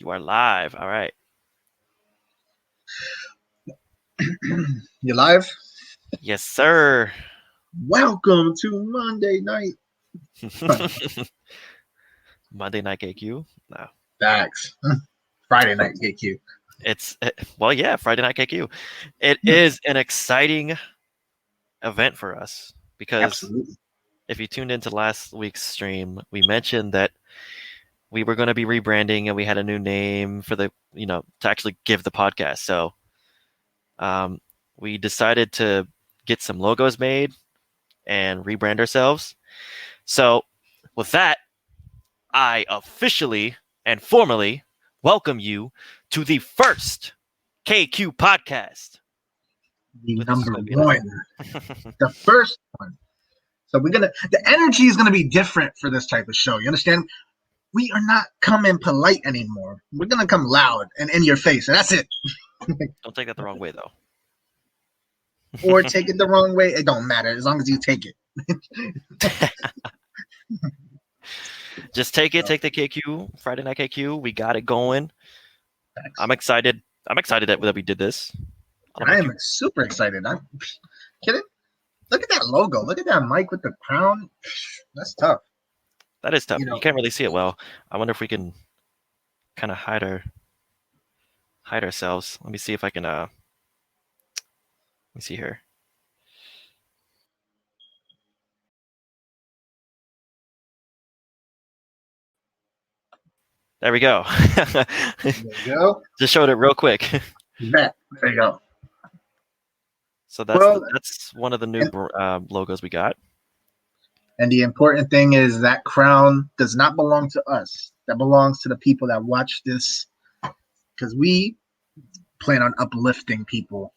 You are live. All right. You live? Yes, sir. Welcome to Monday night. Monday Night KQ. No, Facts. Friday night KQ. yeah, Friday Night KQ. It is an exciting event for us because Absolutely. if you tuned into last week's stream, we mentioned that we were going to be rebranding and we had a new name for to actually give the podcast. So, we decided to get some logos made and rebrand ourselves. So, with that, I officially and formally welcome you to the first KQ podcast. The With number Sophie one. The first one. So the energy is gonna be different for this type of show. You understand? We are not coming polite anymore. We're gonna come loud and in your face, and that's it. Don't take that the wrong way, though. Or take it the wrong way, it don't matter as long as you take it. Just take it. Take the KQ, Friday Night KQ. We got it going. I'm excited. I'm excited that we did this. I am super excited. I'm kidding. Look at that logo. Look at that mic with the crown. That's tough. That is tough. You can't really see it well. I wonder if we can kind of hide ourselves. Let me see if I can. Let me see here. There we go. There you go. Just showed it real quick. There you go. So that's one of the new logos we got. And the important thing is that crown does not belong to us. That belongs to the people that watch this, because we plan on uplifting people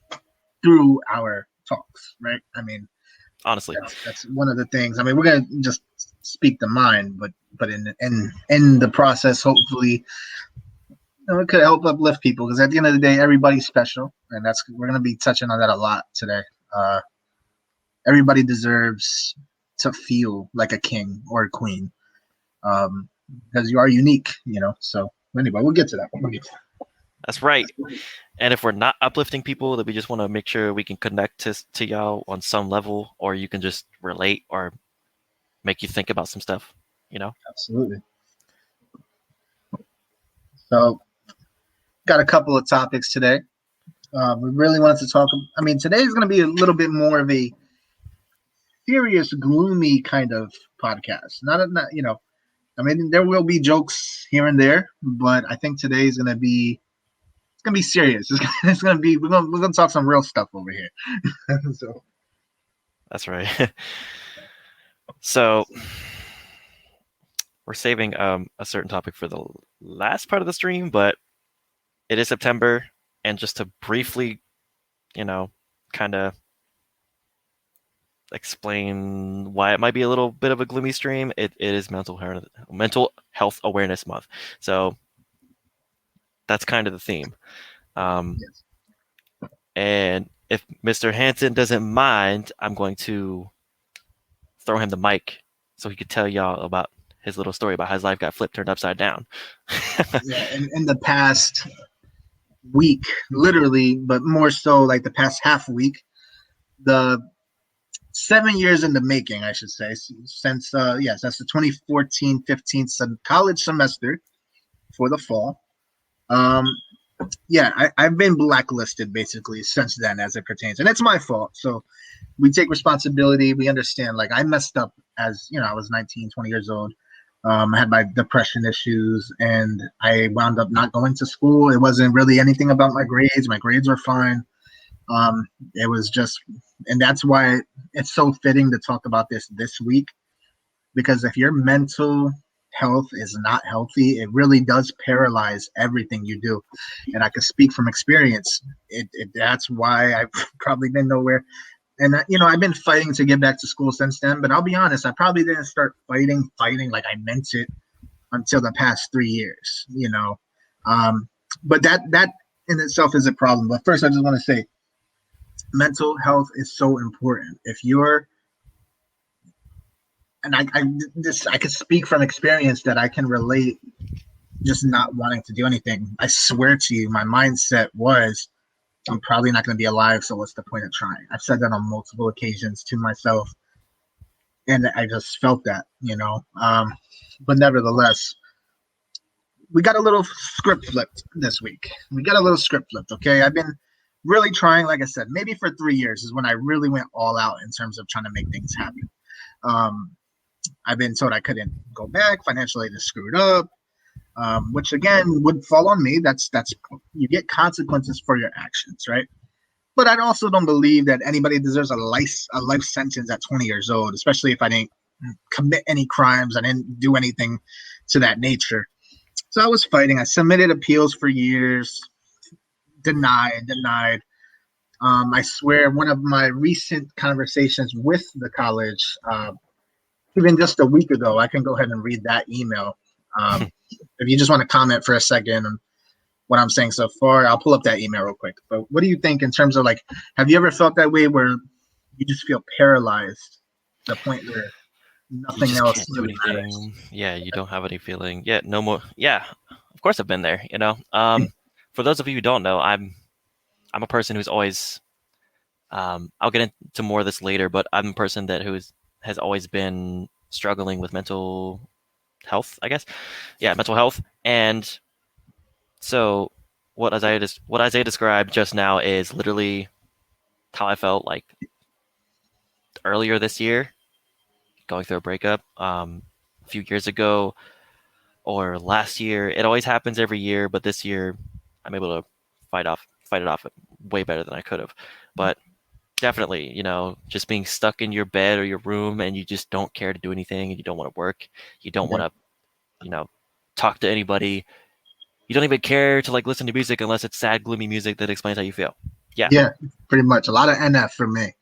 through our talks, right? I mean, honestly, that's one of the things. I mean, we're gonna just speak the mind, but in the process, hopefully, it could help uplift people. Because at the end of the day, everybody's special, and we're gonna be touching on that a lot today. Everybody deserves to feel like a king or a queen, because you are unique, So anyway, we'll get to that. That's right. And if we're not uplifting people, that we just want to make sure we can connect to y'all on some level, or you can just relate or make you think about some stuff, Absolutely. So, got a couple of topics today. We really wanted to talk. I mean, today is going to be a little bit more of a serious, gloomy kind of podcast. Not, I mean, there will be jokes here and there, but I think today is going to be serious. It's going to be we're going to talk some real stuff over here. So that's right. So we're saving a certain topic for the last part of the stream, but it is September, and just to briefly, kind of explain why it might be a little bit of a gloomy stream. It is mental health awareness month, so that's kind of the theme. yes. And if Mr. Hansen doesn't mind, I'm going to throw him the mic so he could tell y'all about his little story about how his life got turned upside down. Yeah, in the past week, literally, but more so like the past half week, the 7 years in the making, I should say, since the 2014-15 college semester for the fall. I've been blacklisted basically since then, as it pertains, and it's my fault. So we take responsibility. We understand, like, I messed up as I was 19, 20 years old. I had my depression issues, and I wound up not going to school. It wasn't really anything about my grades. My grades were fine. It was just, and that's why it's so fitting to talk about this week, because if your mental health is not healthy, it really does paralyze everything you do. And I can speak from experience. That's why I've probably been nowhere. And I've been fighting to get back to school since then. But I'll be honest, I probably didn't start fighting like I meant it until the past 3 years. But that in itself is a problem. But first, I just want to say, mental health is so important. If you're, and I could speak from experience that I can relate just not wanting to do anything. I swear to you, my mindset was, I'm probably not going to be alive, so what's the point of trying? I've said that on multiple occasions to myself, and I just felt that, you know. But nevertheless, we got a little script flipped this week. We got a little script flipped, okay? I've been really trying, like I said, maybe for 3 years is when I really went all out in terms of trying to make things happen. Um, I've been told I couldn't go back, financially just screwed up, which again would fall on me. That's you get consequences for your actions, right? But I also don't believe that anybody deserves a life sentence at 20 years old, especially if I didn't commit any crimes, I didn't do anything to that nature. So I was fighting. I submitted appeals for years, denied. I swear, one of my recent conversations with the college, even just a week ago, I can go ahead and read that email. If you just want to comment for a second on what I'm saying so far, I'll pull up that email real quick. But what do you think in terms of like, have you ever felt that way where you just feel paralyzed to the point where You nothing just else can't do really matters? anything. Yeah, you don't have any feeling. Yeah, no more. Yeah, of course I've been there. For those of you who don't know, I'm a person who's always. I'll get into more of this later, but I'm a person that has always been struggling with mental health. I guess. Yeah, mental health, and so what Isaiah described just now is literally how I felt like earlier this year, going through a breakup. A few years ago, or last year. It always happens every year, but this year I'm able to fight it off way better than I could have. But definitely, just being stuck in your bed or your room and you just don't care to do anything and you don't want to work, you don't want to, talk to anybody. You don't even care to like listen to music unless it's sad, gloomy music that explains how you feel. Yeah. Yeah, pretty much. A lot of NF for me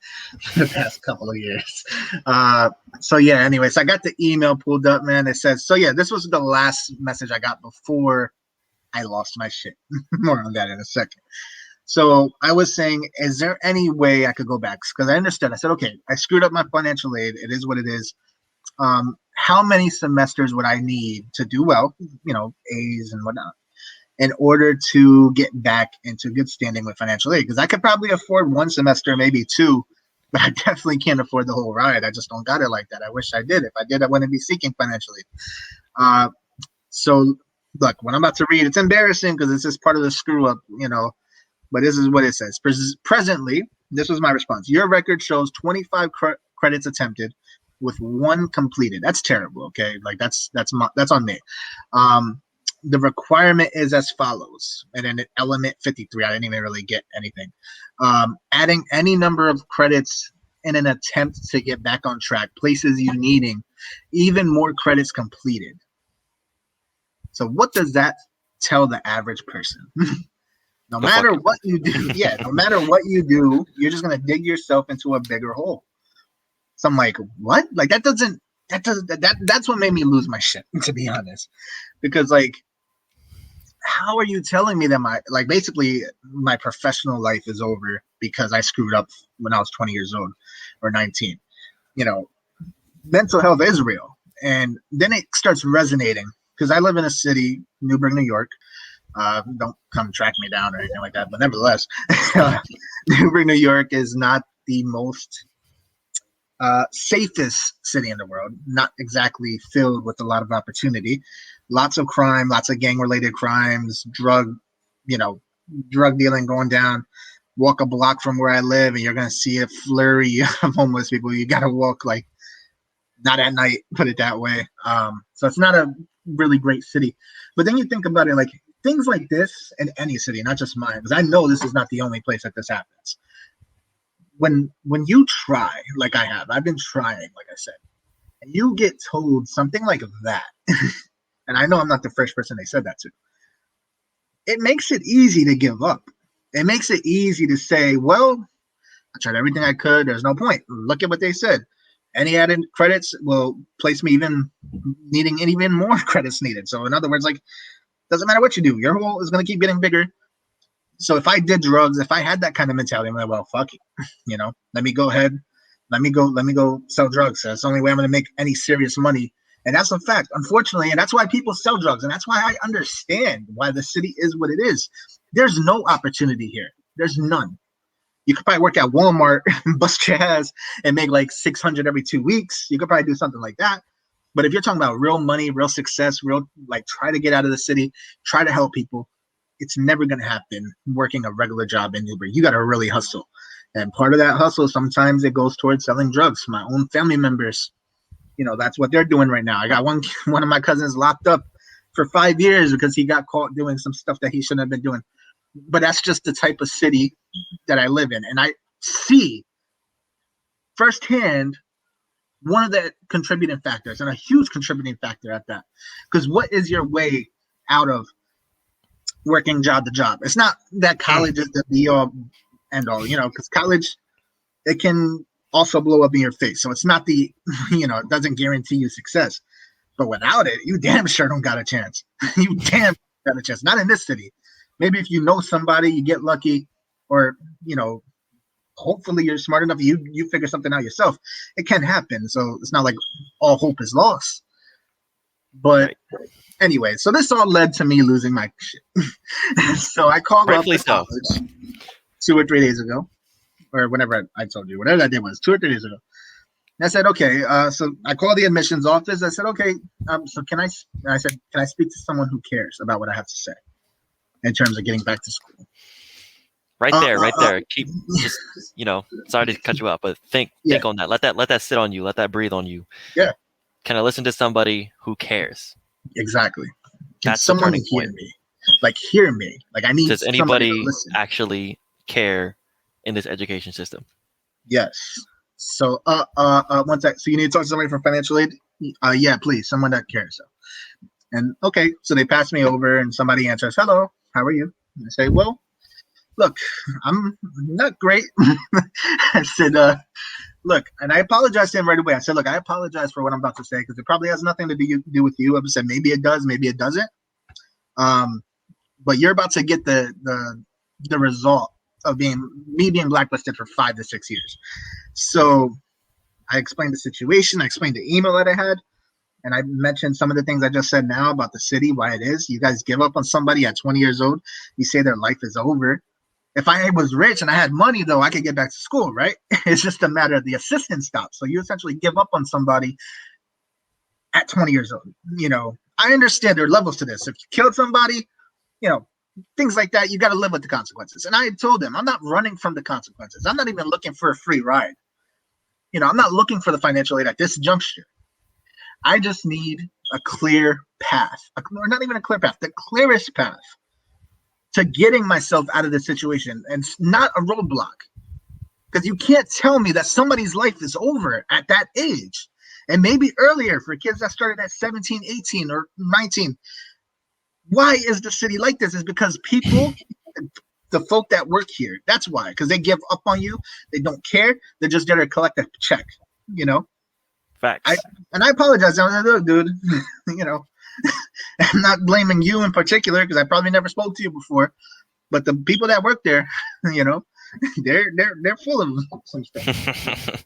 the past couple of years. Uh, so yeah, anyways, I got the email pulled up, man. It says, so yeah, this was the last message I got before I lost my shit. More on that in a second. So I was saying, is there any way I could go back? Because I understood. I said, okay, I screwed up my financial aid. It is what it is. How many semesters would I need to do well, A's and whatnot, in order to get back into good standing with financial aid? Because I could probably afford one semester, maybe two, but I definitely can't afford the whole ride. I just don't got it like that. I wish I did. If I did, I wouldn't be seeking financial aid. So look, what I'm about to read, it's embarrassing because it's just part of the screw up, but this is what it says. Presently, this was my response. Your record shows 25 credits attempted with one completed. That's terrible. Okay, like that's on me. The requirement is as follows, and then element 53. I didn't even really get anything. Adding any number of credits in an attempt to get back on track places you needing even more credits completed. So what does that tell the average person? No Go fuck matter it. what you do, yeah, no matter what you do, you're just gonna dig yourself into a bigger hole. So I'm like, what? Like that's what made me lose my shit, to be honest. Because like, how are you telling me that basically my professional life is over because I screwed up when I was 20 years old or 19? You know, mental health is real. And then it starts resonating because I live in a city, Newburgh, New York. Don't come track me down or anything like that. But nevertheless, Newburgh, New York is not the most safest city in the world, not exactly filled with a lot of opportunity. Lots of crime, lots of gang related crimes, you know, drug dealing going down. Walk a block from where I live and you're going to see a flurry of homeless people. You got to walk like not at night, put it that way. So it's not a really great city. But then you think about it, like things like this in any city, not just mine, because I know this is not the only place that this happens. When you try, like I've been trying, like I said, and you get told something like that, and I know I'm not the first person they said that to, it makes it easy to give up. It makes it easy to say, well, I tried everything I could. There's no point. Look at what they said. Any added credits will place me even needing even more credits needed. So in other words, like doesn't matter what you do, your hole is going to keep getting bigger. So if I did drugs, if I had that kind of mentality, I'm like, well, fuck it, let me go ahead, let me go sell drugs. That's the only way I'm going to make any serious money And that's a fact, unfortunately. And that's why people sell drugs. And that's why I understand why the city is what it is. There's no opportunity here. There's none. You could probably work at Walmart, bust your ass, and make like 600 every 2 weeks. You could probably do something like that. But if you're talking about real money, real success, real like try to get out of the city, try to help people, it's never going to happen working a regular job in Uber. You got to really hustle. And part of that hustle, sometimes it goes towards selling drugs. My own family members, that's what they're doing right now. I got one of my cousins locked up for 5 years because he got caught doing some stuff that he shouldn't have been doing. But that's just the type of city that I live in. And I see firsthand one of the contributing factors, and a huge contributing factor at that. Because what is your way out of working job to job? It's not that college is the be all end all, because college, it can also blow up in your face. So it's not it doesn't guarantee you success. But without it, you damn sure don't got a chance. You damn got a chance. Not in this city. Maybe if you know somebody, you get lucky, or, hopefully you're smart enough, you figure something out yourself. It can happen. So it's not like all hope is lost. But anyway, so this all led to me losing my shit. So I called up the college 2 or 3 days ago, or whenever I told you, whatever that day was, 2 or 3 days ago. And I said, okay. So I called the admissions office. I said, okay. So can I speak to someone who cares about what I have to say in terms of getting back to school? Right there. Keep just, sorry to cut you out, but think on that. Let that sit on you. Let that breathe on you. Yeah. Can I listen to somebody who cares? Exactly. Can That's someone hear me? Like, hear me. Like, I need. Does anybody actually care in this education system? Yes. So, one sec. So you need to talk to somebody from financial aid? Yeah, please. Someone that cares. And okay, so they pass me over, and somebody answers, "Hello, how are you?" And I say, "Well, look, I'm not great." I said, look, and I apologized to him right away. I said, look, I apologize for what I'm about to say because it probably has nothing to do with you. I said, maybe it does, maybe it doesn't. But you're about to get the result of being blacklisted for 5 to 6 years. So I explained the situation. I explained the email that I had. And I mentioned some of the things I just said now about the city, why it is. You guys give up on somebody at 20 years old. You say their life is over. If I was rich and I had money, though, I could get back to school, right? It's just a matter of the assistance stops. So you essentially give up on somebody at 20 years old. I understand there are levels to this. If you killed somebody, things like that, you got to live with the consequences. And I told them, I'm not running from the consequences. I'm not even looking for a free ride. I'm not looking for the financial aid at this juncture. I just need a clear path, or not even a clear path, the clearest path to getting myself out of this situation, and not a roadblock. Because you can't tell me that somebody's life is over at that age, and maybe earlier for kids that started at 17, 18, or 19. Why is the city like this? Is because people, the folk that work here, that's why. Because they give up on you. They don't care. They're just there to collect a check, Facts. I apologize. I was like, look, dude, I'm not blaming you in particular because I probably never spoke to you before, but the people that work there, they're full of some stuff.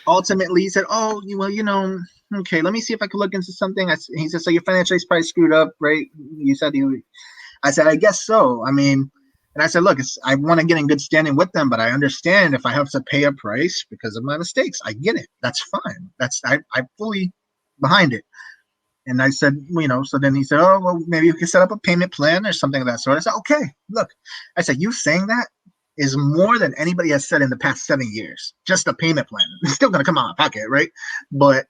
Ultimately, he said, "Oh, well, okay, let me see if I can look into something." He said, "So your financial is probably screwed up, right?" You said I said, "I guess so. I mean." And I said, look, I want to get in good standing with them, but I understand if I have to pay a price because of my mistakes. I get it. That's fine. I'm fully behind it. And I said, so then he said, oh, well, maybe we can set up a payment plan or something of that sort. I said, okay, look, I said, you saying that is more than anybody has said in the past 7 years. Just a payment plan. It's still going to come out of my pocket, right? But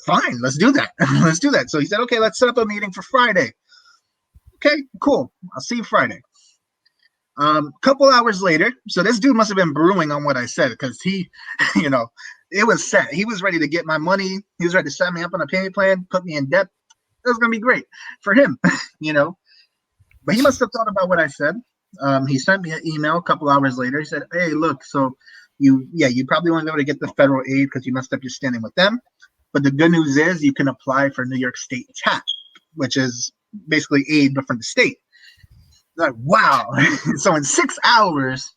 fine, let's do that. Let's do that. So he said, okay, let's set up a meeting for Friday. Okay, cool. I'll see you Friday. Couple hours later, so this dude must have been brewing on what I said because he, it was set. He was ready to get my money. He was ready to set me up on a payment plan, put me in debt. It was going to be great for him, But he must have thought about what I said. He sent me an email a couple hours later. He said, hey, look, so you probably won't be able to get the federal aid because you messed up your standing with them. But the good news is you can apply for New York State TAP, which is basically aid, but from the state. Like, wow. So in 6 hours,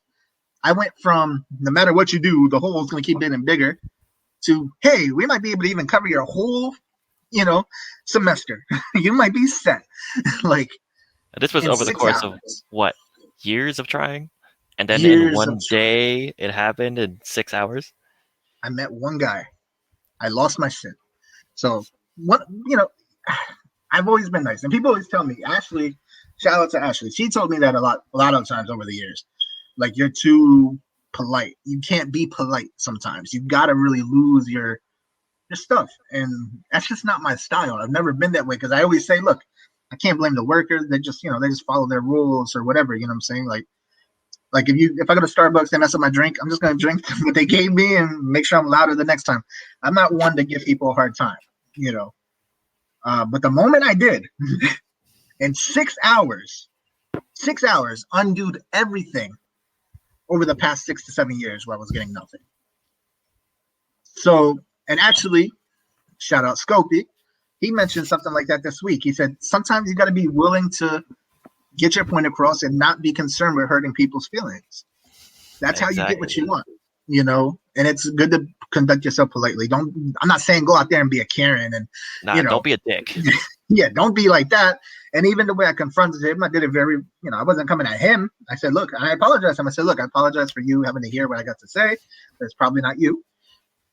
I went from no matter what you do, the hole is going to keep getting bigger, to, hey, we might be able to even cover your whole, you know, semester. You might be set. Like And this was in over the 6 course of hours. what, years of trying, and then in Years of one trying. day it happened in 6 hours. I met one guy. I lost my shit. So what, you know, I've always been nice. And people always tell me, Ashley, shout out to Ashley. She told me that a lot of times over the years. Like you're too polite. You can't be polite sometimes. You gotta really lose your stuff. And that's just not my style. I've never been that way because I always say, look, I can't blame the workers. They just, they just follow their rules or whatever. You know what I'm saying? Like if I go to Starbucks and mess up my drink, I'm just gonna drink what they gave me and make sure I'm louder the next time. I'm not one to give people a hard time, you know. But the moment I did, in 6 hours, 6 hours undid everything over the past 6 to 7 years where I was getting nothing. So, and actually, shout out Scopey, he mentioned something like that this week. He said sometimes you got to be willing to get your point across and not be concerned with hurting people's feelings. That's how you get what Exactly. you want, and it's good to conduct yourself politely. I'm not saying go out there and be a Karen and, Nah, you don't know, be a dick. yeah, don't be like that. And even the way I confronted him, I did it very, I wasn't coming at him. I said, look, I apologize to him. I said, look, I apologize for you having to hear what I got to say. That's probably not you.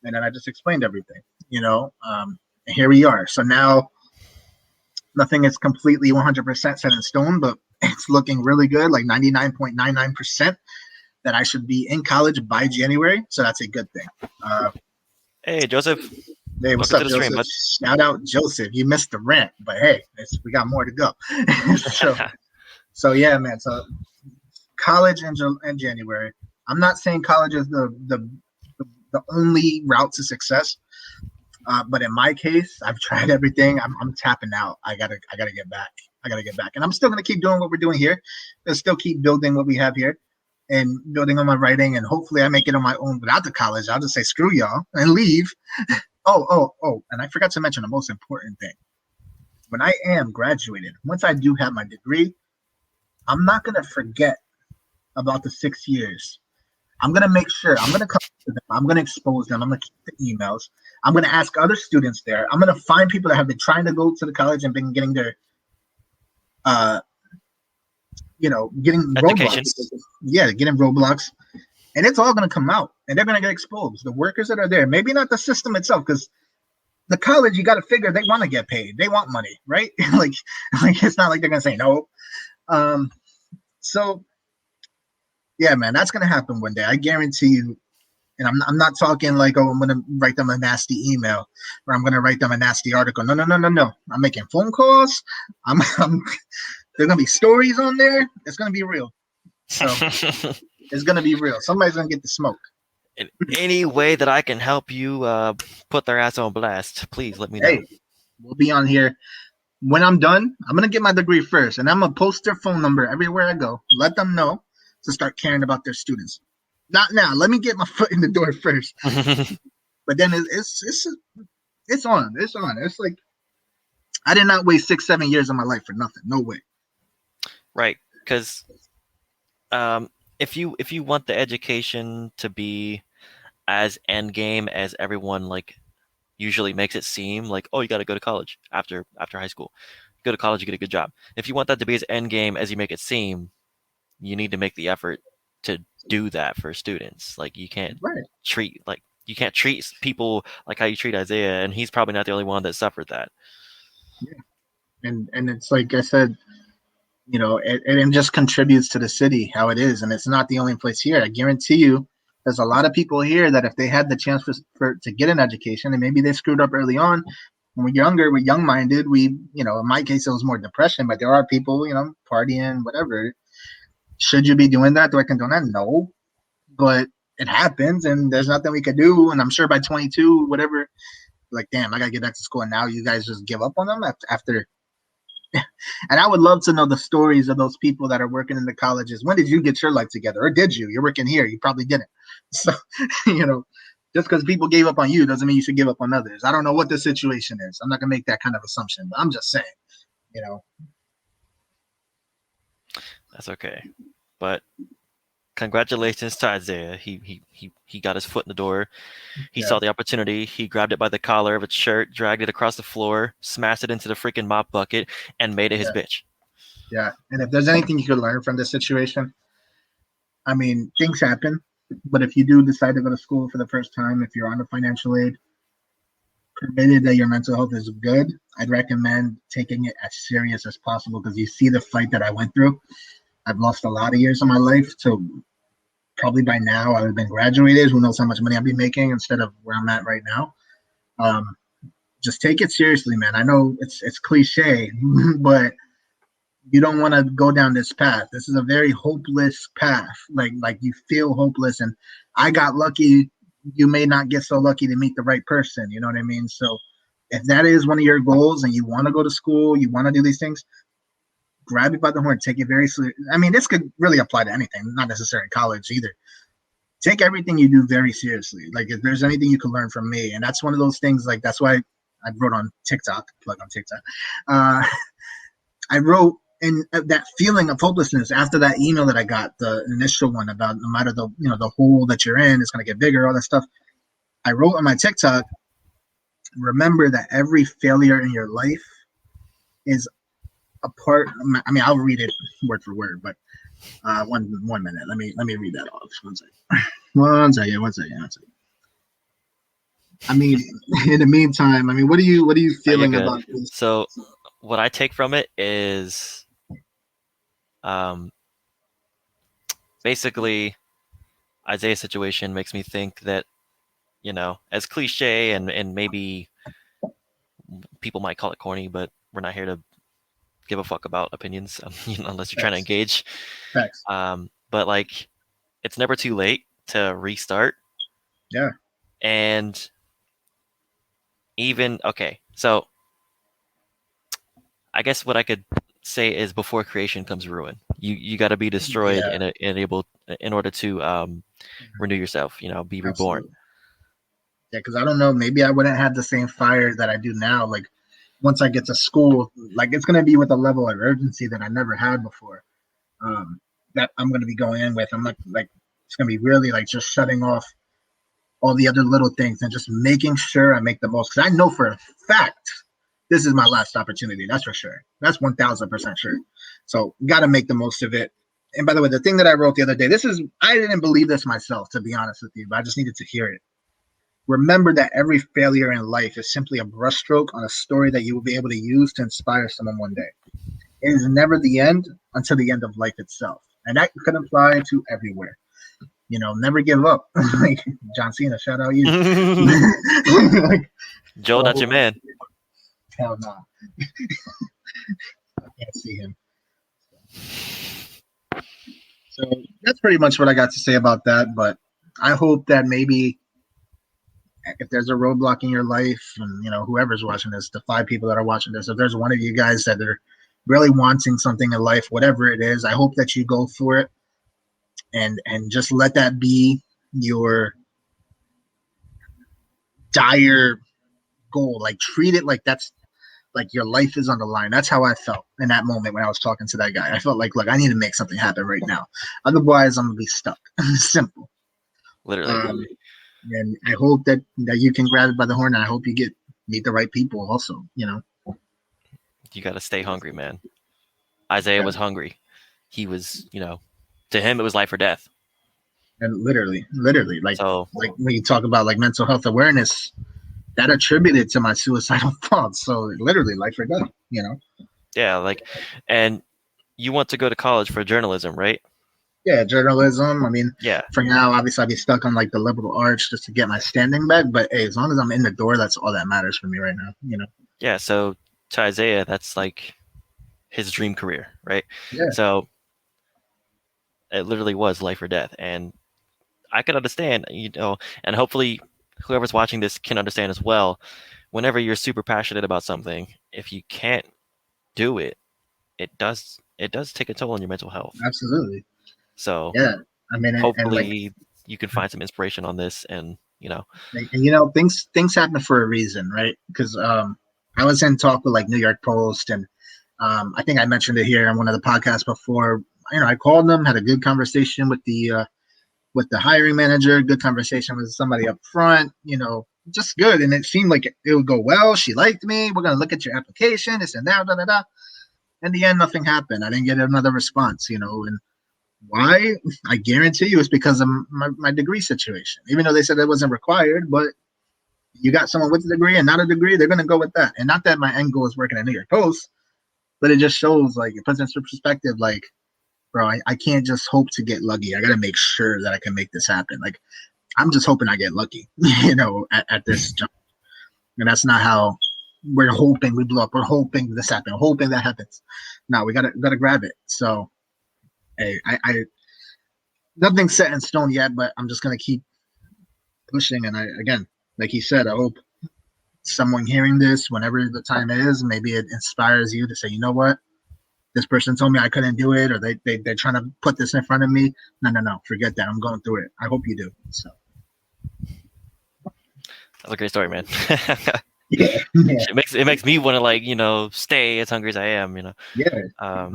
And then I just explained everything, and here we are. So now nothing is completely 100% set in stone, but it's looking really good, like 99.99% that I should be in college by January. So that's a good thing. Hey, Joseph, Hey, what's welcome to up, the stream, Joseph? bud. Shout out, Joseph. You missed the rant, but hey, we got more to go. so, so yeah, man. So college in January. I'm not saying college is the only route to success, but in my case, I've tried everything. I'm tapping out. I gotta get back. I gotta get back, and I'm still gonna keep doing what we're doing here. I'll still keep building what we have here and building on my writing, and hopefully I make it on my own without the college. I'll just say screw y'all and leave. Oh, and I forgot to mention the most important thing. When I am graduated, once I do have my degree, I'm not gonna forget about the 6 years. I'm gonna make sure I'm gonna come to them. I'm gonna expose them. I'm gonna keep the emails. I'm gonna ask other students there. I'm gonna find people that have been trying to go to the college and been getting their, uh, getting Education. roadblocks. Yeah, getting roadblocks, and it's all gonna come out, and they're gonna get exposed. The workers that are there, maybe not the system itself, because the college, you got to figure they want to get paid. They want money, right? like it's not like they're gonna say no. Um, so yeah, man, that's gonna happen one day. I guarantee you. And I'm not talking like, oh, I'm gonna write them a nasty email or I'm gonna write them a nasty article. No, no, no, no, no. I'm making phone calls. I'm there's gonna be stories on there. It's gonna be real. So it's gonna be real. Somebody's gonna get the smoke. In any way that I can help you put their ass on blast, please let me know. Hey, we'll be on here. When I'm done, I'm gonna get my degree first, and I'm gonna post their phone number everywhere I go. Let them know to start caring about their students. Not now. Let me get my foot in the door first. But then it's on. It's on. It's like I did not waste 6, 7 years of my life for nothing. No way. Right, because if you want the education to be as end game as everyone like usually makes it seem, like, oh, you got to go to college after high school, go to college, you get a good job. If you want that to be as end game as you make it seem, you need to make the effort to do that for students. Like Right. you can't treat people like how you treat Isaiah, and he's probably not the only one that suffered that. Yeah. And it's like I said, it just contributes to the city how it is, and it's not the only place here. I guarantee you, there's a lot of people here that if they had the chance to get an education, and maybe they screwed up early on. When we're younger, we're young minded. In my case, it was more depression, but there are people, partying, whatever. Should you be doing that? Do I condone that? No, but it happens, and there's nothing we could do. And I'm sure by 22, whatever, like, damn, I gotta get back to school, and now you guys just give up on them after. And I would love to know the stories of those people that are working in the colleges. When did you get your life together, or did you? You're working here, you probably didn't. So, just because people gave up on you doesn't mean you should give up on others. I don't know what the situation is. I'm not gonna make that kind of assumption, but I'm just saying, you know. That's okay, but congratulations to Isaiah. He got his foot in the door. He Yeah, saw the opportunity. He grabbed it by the collar of its shirt, dragged it across the floor, smashed it into the freaking mop bucket, and made it his yeah, bitch. yeah. And if there's anything you could learn from this situation, I mean, things happen, but if you do decide to go to school for the first time, if you're on the financial aid, provided that your mental health is good, I'd recommend taking it as serious as possible because you see the fight that I went through. I've lost a lot of years of my life, so probably by now I would have been graduated. Who knows how much money I'd be making instead of where I'm at right now. Um, just take it seriously, man. I know it's cliche, but you don't want to go down this path. This is a very hopeless path. Like you feel hopeless, and I got lucky. You may not get so lucky to meet the right person. You know what I mean? So if that is one of your goals and you want to go to school, you want to do these things, grab it by the horn, take it very seriously. I mean, this could really apply to anything, not necessarily college either. Take everything you do very seriously. Like if there's anything you can learn from me, and that's one of those things. Like that's why I wrote on TikTok, plug on TikTok. I wrote in that feeling of hopelessness after that email that I got, the initial one about no matter the hole that you're in, it's gonna get bigger, all that stuff. I wrote on my TikTok, remember that every failure in your life is a part. I mean, I'll read it word for word, but one minute. Let me read that off. One second. One second. I mean, in the meantime, I mean, what are you feeling about this? So, what I take from it is, basically, Isaiah's situation makes me think that, as cliche and maybe people might call it corny, but we're not here to give a fuck about opinions, unless you're trying to engage. Facts. But like, it's never too late to restart. Yeah. And even okay, so I guess what I could say is before creation comes ruin. You got to be destroyed in order to renew yourself. Be reborn. Absolutely. Yeah, because I don't know, maybe I wouldn't have the same fire that I do now. Like once I get to school, like it's gonna be with a level of urgency that I never had before. That I'm gonna be going in with. I'm like it's gonna be really like just shutting off all the other little things and just making sure I make the most. Because I know for a fact this is my last opportunity. That's for sure. That's 1,000% sure. So got to make the most of it. And by the way, the thing that I wrote the other day, I didn't believe this myself, to be honest with you, but I just needed to hear it. Remember that every failure in life is simply a brushstroke on a story that you will be able to use to inspire someone one day. It is never the end until the end of life itself. And that could apply to everywhere. Never give up. Like John Cena, shout out you. Like, Joe, that's your man. Hell no. I can't see him. So that's pretty much what I got to say about that. But I hope that maybe if there's a roadblock in your life, and whoever's watching this, the 5 people that are watching this, if there's one of you guys that are really wanting something in life, whatever it is, I hope that you go for it. And just let that be your dire goal. Like treat it like that's like your life is on the line. That's how I felt in that moment when I was talking to that guy. I felt like, look, I need to make something happen right now. Otherwise, I'm gonna be stuck. Simple. Literally. And I hope that you can grab it by the horn. And I hope you meet the right people. Also, you got to stay hungry, man. Isaiah was hungry. He was, to him, it was life or death. And literally, like when you talk about like mental health awareness, that attributed to my suicidal thoughts. So literally life or death, Yeah, and you want to go to college for journalism, right? Yeah, journalism. I mean, yeah. For now, obviously, I'd be stuck on like the liberal arts just to get my standing back. But hey, as long as I'm in the door, that's all that matters for me right now. Yeah. So to Isaiah, that's like his dream career, right? Yeah. So it literally was life or death, and I can understand, and hopefully whoever's watching this can understand as well. Whenever you're super passionate about something, if you can't do it, it does take a toll on your mental health. Absolutely. So yeah, I mean, hopefully you can find some inspiration on this, and things happen for a reason, right? Because I was in talk with like New York Post, and I think I mentioned it here on one of the podcasts before. I called them, had a good conversation with the hiring manager, good conversation with somebody up front, just good. And it seemed like it would go well. She liked me. We're going to look at your application, this and that, da, da, da. In the end, nothing happened. I didn't get another response, and why? I guarantee you it's because of my degree situation. Even though they said it wasn't required, but you got someone with a degree and not a degree, they're going to go with that. And not that my end goal is working at New York Post, but it just shows, like, it puts into perspective, like, bro, I can't just hope to get lucky. I got to make sure that I can make this happen. Like, I'm just hoping I get lucky, at this jump. And that's not how we're hoping we blow up. We're hoping this happens, hoping that happens. No, we gotta grab it. So, hey, I nothing's set in stone yet, but I'm just gonna keep pushing. And again, like he said, I hope someone hearing this, whenever the time is, maybe it inspires you to say, you know what, this person told me I couldn't do it, or they're trying to put this in front of me. No, forget that. I'm going through it. I hope you do. So. That's a great story, man. Yeah. It makes me want to stay as hungry as I am. Yeah.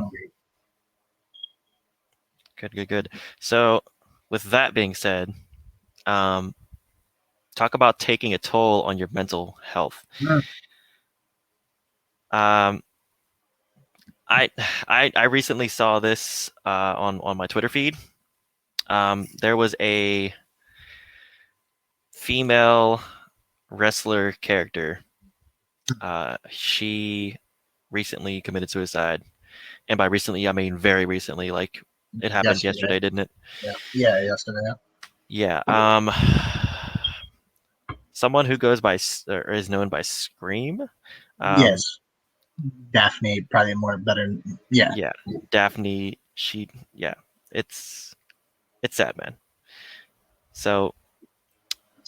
Good. So, with that being said, talk about taking a toll on your mental health. Mm. I recently saw this on my Twitter feed. There was a female wrestler character. She recently committed suicide, and by recently I mean very recently. Like, it happened yesterday, didn't it? Yeah, yesterday. Yeah. Someone who goes by or is known by Scream. Yes. Daphne, probably better. Yeah. Yeah. Daphne. It's sad, man. So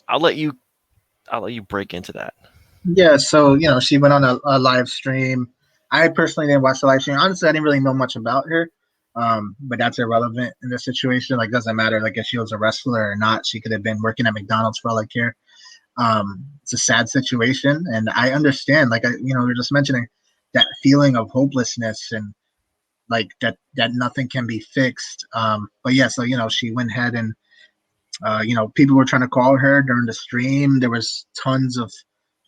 I'll let you break into that. Yeah. So, she went on a live stream. I personally didn't watch the live stream. Honestly, I didn't really know much about her. But that's irrelevant in this situation. Like, doesn't matter. Like, if she was a wrestler or not, she could have been working at McDonald's for all I care. It's a sad situation, and I understand. Like, we were just mentioning that feeling of hopelessness and like that nothing can be fixed. But yeah, so she went ahead and people were trying to call her during the stream. There was tons of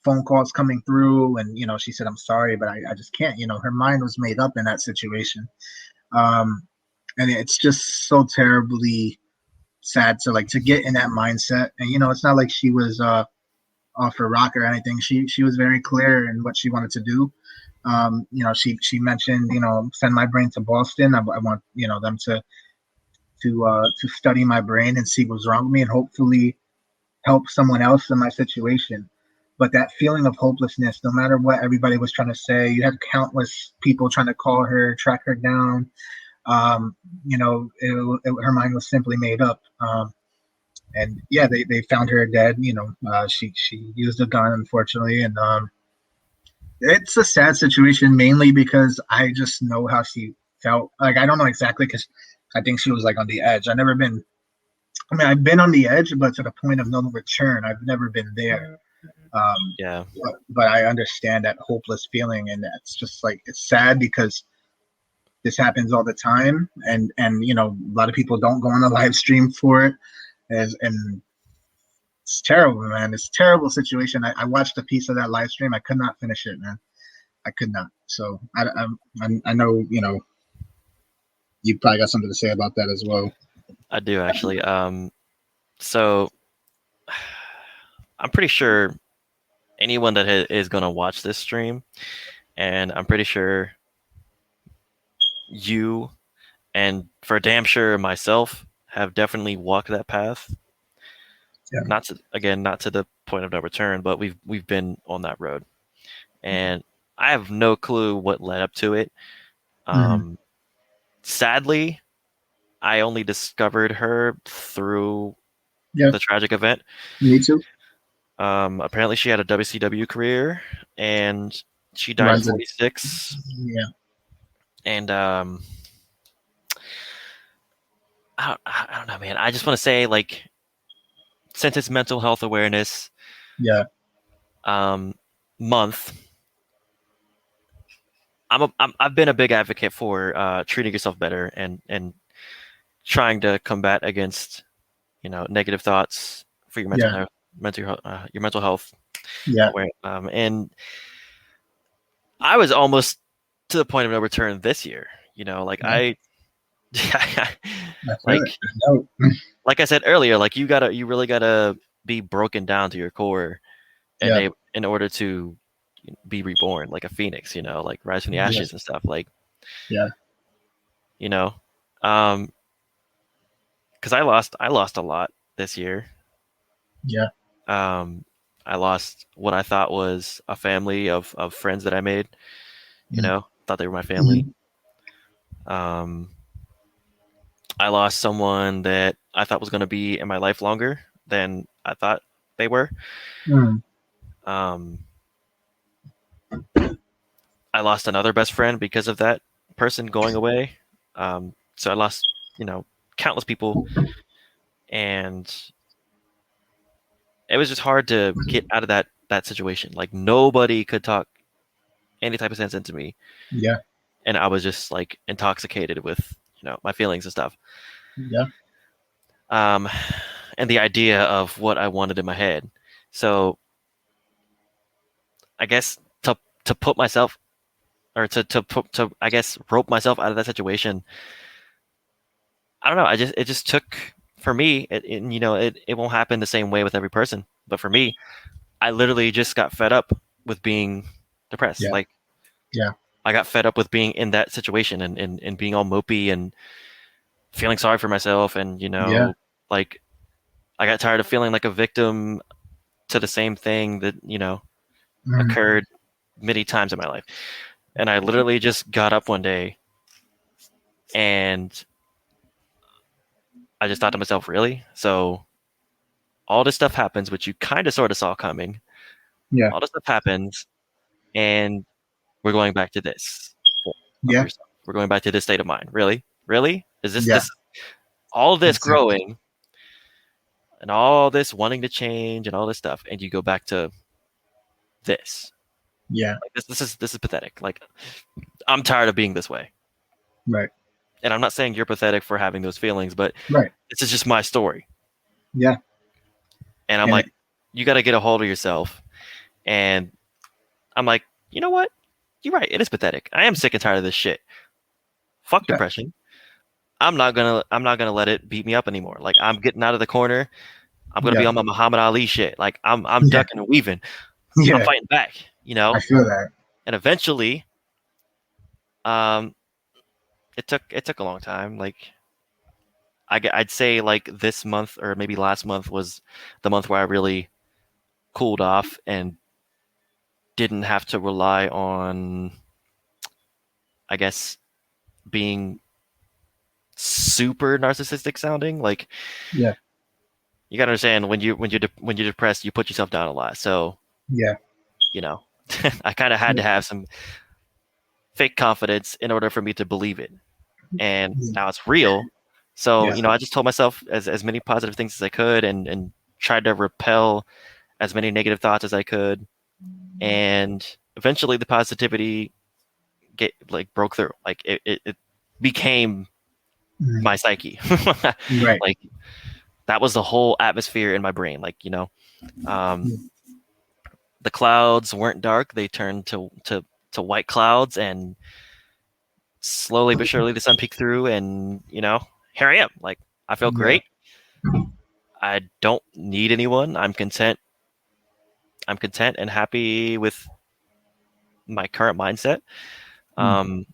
phone calls coming through, and she said, "I'm sorry, but I just can't." Her mind was made up in that situation, and it's just so terribly sad to get in that mindset. And it's not like she was off her rock or anything. She was very clear in what she wanted to do. She mentioned, send my brain to Boston. I want them to study my brain and see what's wrong with me, and hopefully help someone else in my situation. But that feeling of hopelessness, no matter what everybody was trying to say, you had countless people trying to call her, track her down. Her mind was simply made up. And yeah, they found her dead. She used a gun, unfortunately, and it's a sad situation, mainly because I just know how she felt. Like, I don't know exactly, because I think she was like on the edge. I've been on the edge, but to the point of no return. I've never been there. Yeah. But I understand that hopeless feeling, and it's just like, it's sad because this happens all the time, and a lot of people don't go on a live stream for it, and it's terrible, man. It's a terrible situation. I watched a piece of that live stream. I could not finish it, man. I could not. So I know, you probably got something to say about that as well. I do, actually. So I'm pretty sure anyone that is going to watch this stream, and I'm pretty sure you, and for damn sure myself, have definitely walked that path. Yeah. Not to the point of no return, but we've been on that road, and I have no clue what led up to it. Sadly, I only discovered her through the tragic event. Me too. Apparently, she had a WCW career, and she died at 46. Yeah. And I don't know, man. I just want to say, like, since it's Mental Health Awareness month, I've been a big advocate for treating yourself better and trying to combat against negative thoughts for your mental Yeah, health, your mental health. yeah, And I was almost to the point of no return this year. Like yeah. I feel like it. No. like I said earlier, like you really gotta be broken down to your core and Yeah, in order to be reborn like a phoenix, like rise from the yeah, ashes and stuff. Like, yeah, you know, um, because I lost a lot this year. yeah. Um, I lost what I thought was a family of friends that I made. Thought they were my family. Mm-hmm. Um, I lost someone that I thought was going to be in my life longer than I thought they were. Mm. Um, I lost another best friend because of that person going away. So I lost, countless people, and it was just hard to get out of that situation. Like nobody could talk any type of sense into me, Yeah, and I was just like intoxicated with my feelings and stuff. yeah, Um, and the idea of what I wanted in my head. So I guess to put myself or to I guess rope myself out of that situation. I don't know. It just took for me. It won't happen the same way with every person, but for me, I literally just got fed up with being depressed. yeah, Like yeah, I got fed up with being in that situation and being all mopey and feeling sorry for myself and yeah. like I got tired of feeling like a victim to the same thing that Mm. occurred many times in my life. And I literally just got up one day and I just thought to myself, really? So all this stuff happens, which you kind of sort of saw coming. Yeah, All this stuff happens, and we're going back to this form of yeah, yourself. We're going back to this state of mind. Really? Really? Is yeah. this all this Exactly. growing and all this wanting to change and all this stuff, and you go back to this? Yeah, Like this is pathetic. Like I'm tired of being this way. right, And I'm not saying you're pathetic for having those feelings, but right. this is just my story. Yeah, And I'm and like, you got to get a hold of yourself. And I'm like, you know what? You're right. It is pathetic. I am sick and tired of this shit. Fuck yeah, depression. I'm not gonna let it beat me up anymore. Like I'm getting out of the corner. I'm gonna be yeah, on my Muhammad Ali shit. Like I'm yeah, ducking and weaving. I'm yeah. fighting back. I feel that. And eventually, um, it took a long time. Like I'd say like this month or maybe last month was the month where I really cooled off and didn't have to rely on, I guess, being super narcissistic sounding. Like Yeah, you gotta understand when you're depressed, you put yourself down a lot. So yeah, you know, I kind of had to yeah, have some fake confidence in order for me to believe it. And yeah, now it's real. So yeah, I just told myself as many positive things as I could and tried to repel as many negative thoughts as I could. And eventually, the positivity broke through. Like it became mm, my psyche. right. Like that was the whole atmosphere in my brain. Like um, Yeah, the clouds weren't dark; they turned to white clouds, and slowly but surely the sun peeked through, and here I am. Like I feel yeah, great. I don't need anyone. I'm content. I'm content and happy with my current mindset. mm, Um,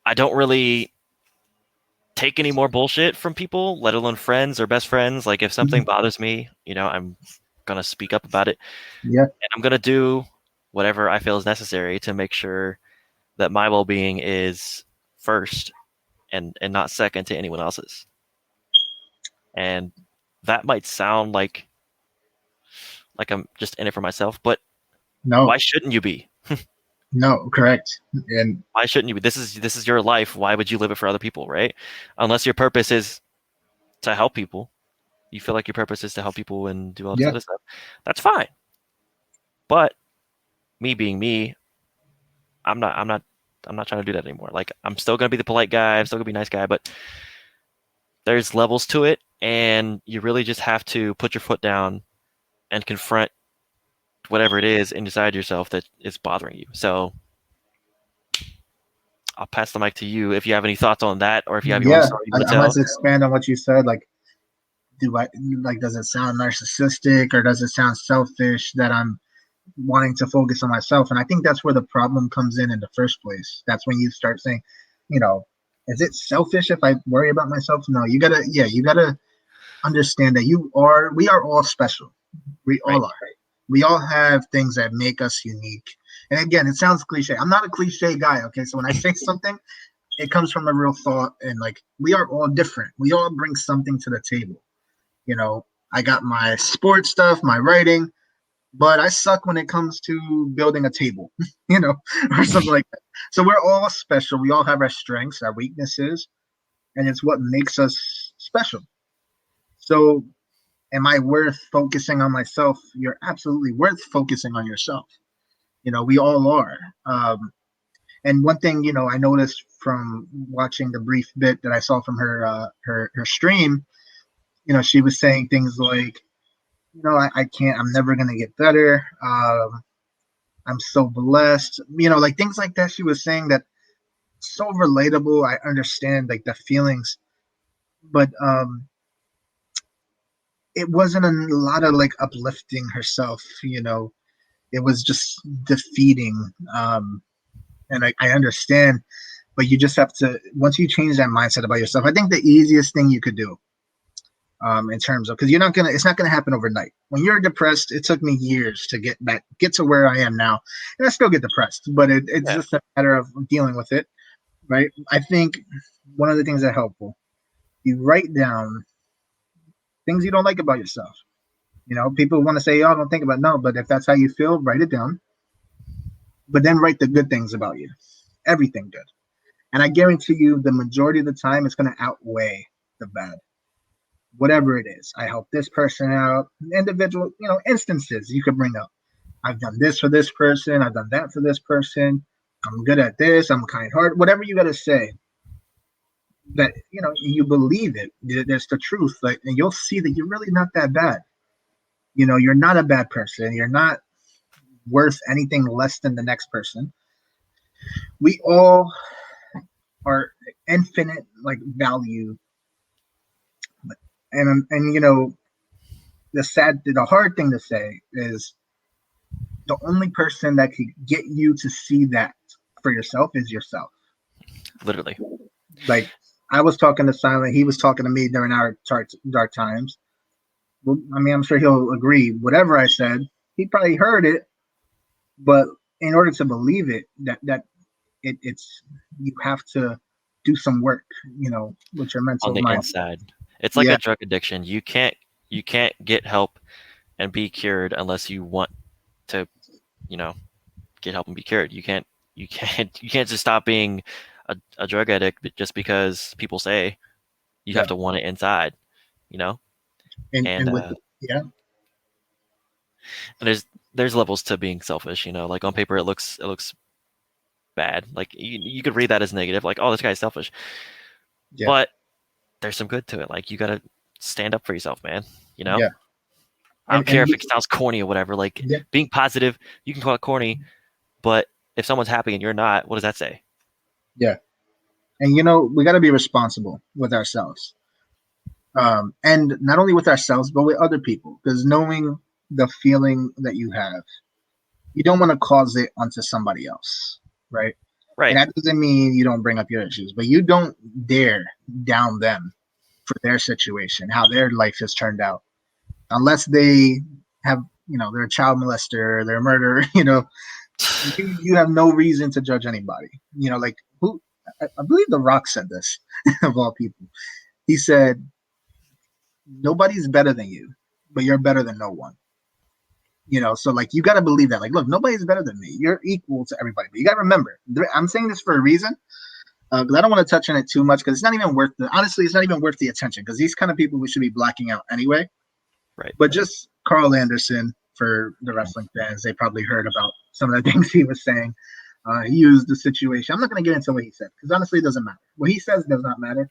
I don't really take any more bullshit from people, let alone friends or best friends. Like if something mm, bothers me, I'm gonna speak up about it, yeah, and I'm gonna do whatever I feel is necessary to make sure that my well-being is first and not second to anyone else's. And that might sound like I'm just in it for myself, but no, why shouldn't you be? no, correct. And Why shouldn't you be? This is your life. Why would you live it for other people, right? Unless your purpose is to help people. You feel like your purpose is to help people and do all this yeah, other stuff. That's fine. But me being me, I'm not I'm not I'm not trying to do that anymore. Like I'm still gonna be the polite guy, I'm still gonna be a nice guy, but there's levels to it, and you really just have to put your foot down and confront whatever it is inside yourself that is bothering you. So I'll pass the mic to you if you have any thoughts on that, or if you have your own Yeah, story you want to I want tell. to expand on what you said. Like, do I like? Does it sound narcissistic or does it sound selfish that I'm wanting to focus on myself? And I think that's where the problem comes in the first place. That's when you start saying, you know, is it selfish if I worry about myself? No, you gotta understand that we are all special. We Right. all are. We all have things that make us unique. And again, it sounds cliche. I'm not a cliche guy. Okay, so when I say something, it comes from a real thought, and like we are all different. We all bring something to the table. You know, I got my sports stuff, my writing, but I suck when it comes to building a table, you know, or something like that. So we're all special. We all have our strengths, our weaknesses, and it's what makes us special. So, am I worth focusing on myself? You're absolutely worth focusing on yourself. You know, we all are. And one thing, I noticed from watching the brief bit that I saw from her stream, she was saying things like, I can't, I'm never gonna get better. I'm so blessed, like things like that. She was saying that so relatable. I understand like the feelings, but it wasn't a lot of like uplifting herself. It was just defeating. And I understand, but you just have to once you change that mindset about yourself. I think the easiest thing you could do in terms of because it's not gonna happen overnight. When you're depressed, it took me years to get to where I am now, and I still get depressed, but it's Yeah. just a matter of dealing with it, right? I think one of the things that helpful, you write down things you don't like about yourself. People want to say, "Oh, don't think about it." No, but if that's how you feel, write it down. But then write the good things about you, everything good, and I guarantee you, the majority of the time, it's going to outweigh the bad. Whatever it is. I help this person out. Individual, instances you could bring up. I've done this for this person. I've done that for this person. I'm good at this. I'm kind hearted. Whatever you got to say that, you believe it. There's the truth. Like, and you'll see that you're really not that bad. You're not a bad person. You're not worth anything less than the next person. We all are infinite, like value. And the hard thing to say is the only person that can get you to see that for yourself is yourself. Literally. Like I was talking to Silent, he was talking to me during our dark times. Well, I mean, I'm sure he'll agree. Whatever I said, he probably heard it, but in order to believe it, it's you have to do some work, with your On mental the mind. inside. It's like Yeah, a drug addiction. You can't get help and be cured unless you want to, you know, get help and be cured. You can't just stop being a drug addict just because people say you have yeah, to want it inside, you know? And and with yeah, and there's levels to being selfish, like on paper it looks bad. Like you could read that as negative, like, oh, this guy's selfish. yeah, But there's some good to it. Like you gotta stand up for yourself, man. You know? yeah, I don't care and if it sounds corny or whatever. Like yeah, being positive, you can call it corny, but if someone's happy and you're not, what does that say? yeah, and we got to be responsible with ourselves, and not only with ourselves but with other people, because knowing the feeling that you have, you don't want to cause it onto somebody else, right? And Right. that doesn't mean you don't bring up your issues, but you don't dare down them for their situation, how their life has turned out, unless they have, they're a child molester, they're a murderer. You have no reason to judge anybody. Like who I believe The Rock said this of all people. He said, "Nobody's better than you, but you're better than no one." So like you got to believe that. Like, look, nobody's better than me. You're equal to everybody. But you got to remember, I'm saying this for a reason. Because I don't want to touch on it too much, because it's not even worth honestly, it's not even worth the attention, because these kind of people we should be blacking out anyway. Right. But just Carl Anderson, for the wrestling fans, they probably heard about some of the things he was saying. He used the situation. I'm not going to get into what he said because honestly, it doesn't matter. What he says does not matter.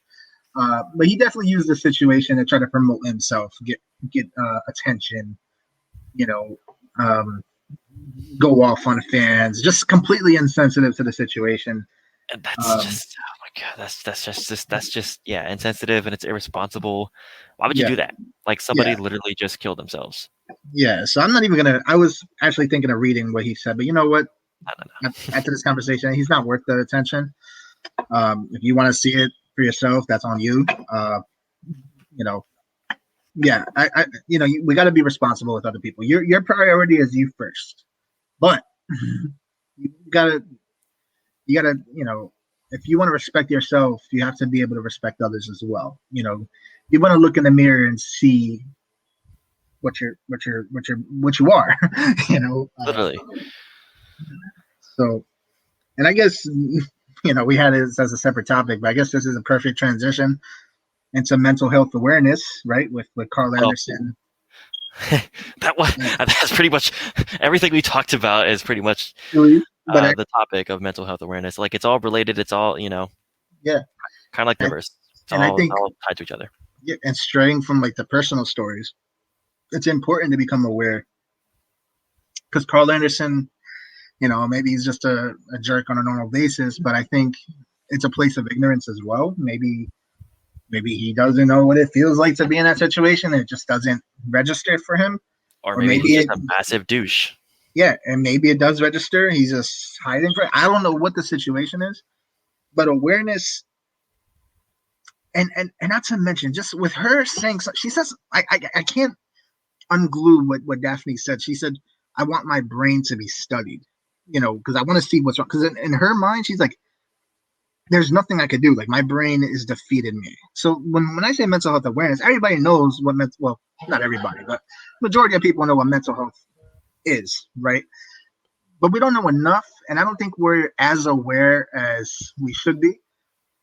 But he definitely used the situation to try to promote himself, get attention, you know, um, go off on fans, just completely insensitive to the situation. And that's just, oh my god, that's just yeah, insensitive and it's irresponsible. Why would you Yeah, do that? Like somebody yeah, literally just killed themselves. yeah. So I'm not even gonna. I was actually thinking of reading what he said, but you know what? I don't know. After this conversation, he's not worth the attention. If you want to see it for yourself, that's on you. You know, yeah, we got to be responsible with other people. Your priority is you first, but you gotta, if you want to respect yourself, you have to be able to respect others as well. You want to look in the mirror and see what you are. you know. Literally. So, and I guess we had this as a separate topic, but I guess this is a perfect transition into mental health awareness, right? With Carl Well, Anderson. that's pretty much everything we talked about is pretty much But the topic of mental health awareness. Like it's all related. It's all yeah, kind of like and, rivers. It's and I all think tied to each other. yeah, and straying from like the personal stories, it's important to become aware because Carl Anderson, maybe he's just a jerk on a normal basis, but I think it's a place of ignorance as well. Maybe he doesn't know what it feels like to be in that situation. And it just doesn't register for him. Or Or maybe he's maybe just it, a massive douche. yeah, and maybe it does register. He's just hiding for it. I don't know what the situation is, but awareness and not to mention just with her saying she says I can't unglue what Daphne said. She said, I want my brain to be studied, because I want to see what's wrong. Because in her mind, she's like, there's nothing I could do. Like my brain is defeated me. So when I say mental health awareness, everybody knows what well, not everybody, but majority of people know what mental health is, right? But we don't know enough, and I don't think we're as aware as we should be.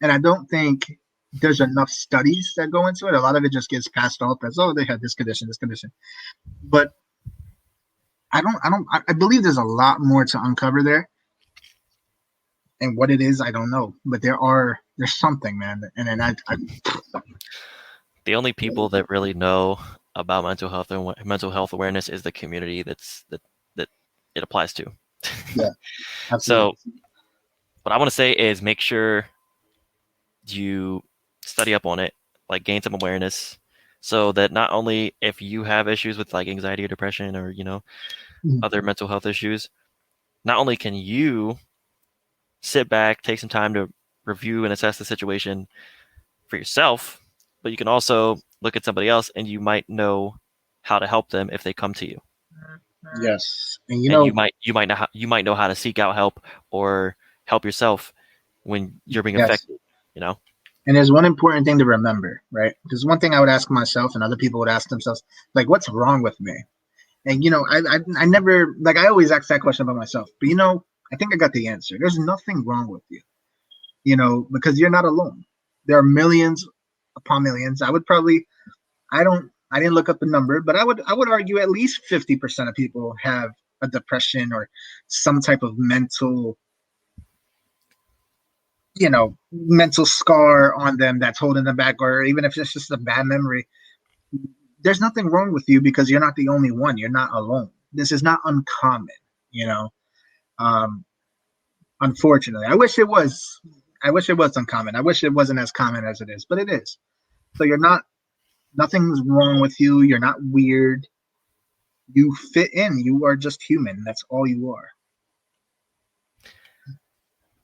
And I don't think there's enough studies that go into it. A lot of it just gets passed off as, oh, they had this condition, this condition. But I believe there's a lot more to uncover there. And what it is, I don't know. But there's something, man. And then The only people that really know about mental health awareness is the community that it applies to. yeah, So absolutely. what I want to say is make sure you study up on it, like gain some awareness, so that not only if you have issues with like anxiety or depression or other mental health issues, not only can you sit back, take some time to review and assess the situation for yourself, but you can also look at somebody else and you might know how to help them if they come to you. Yes, and And you might know how to seek out help or help yourself when you're being yes. affected. And there's one important thing to remember, right? Because one thing I would ask myself, and other people would ask themselves, like, what's wrong with me? And I never like I always ask that question about myself, but I think I got the answer. There's nothing wrong with you, because you're not alone. There are millions upon millions. I didn't look up the number, but I would argue at least 50% of people have a depression or some type of mental scar on them that's holding them back, or even if it's just a bad memory. There's nothing wrong with you because you're not the only one. You're not alone. This is not uncommon, you know. Um, unfortunately, I wish it was uncommon. I wish it wasn't as common as it is, but it is. So you're not. Nothing's wrong with you. You're not weird. You fit in. You are just human. That's all you are.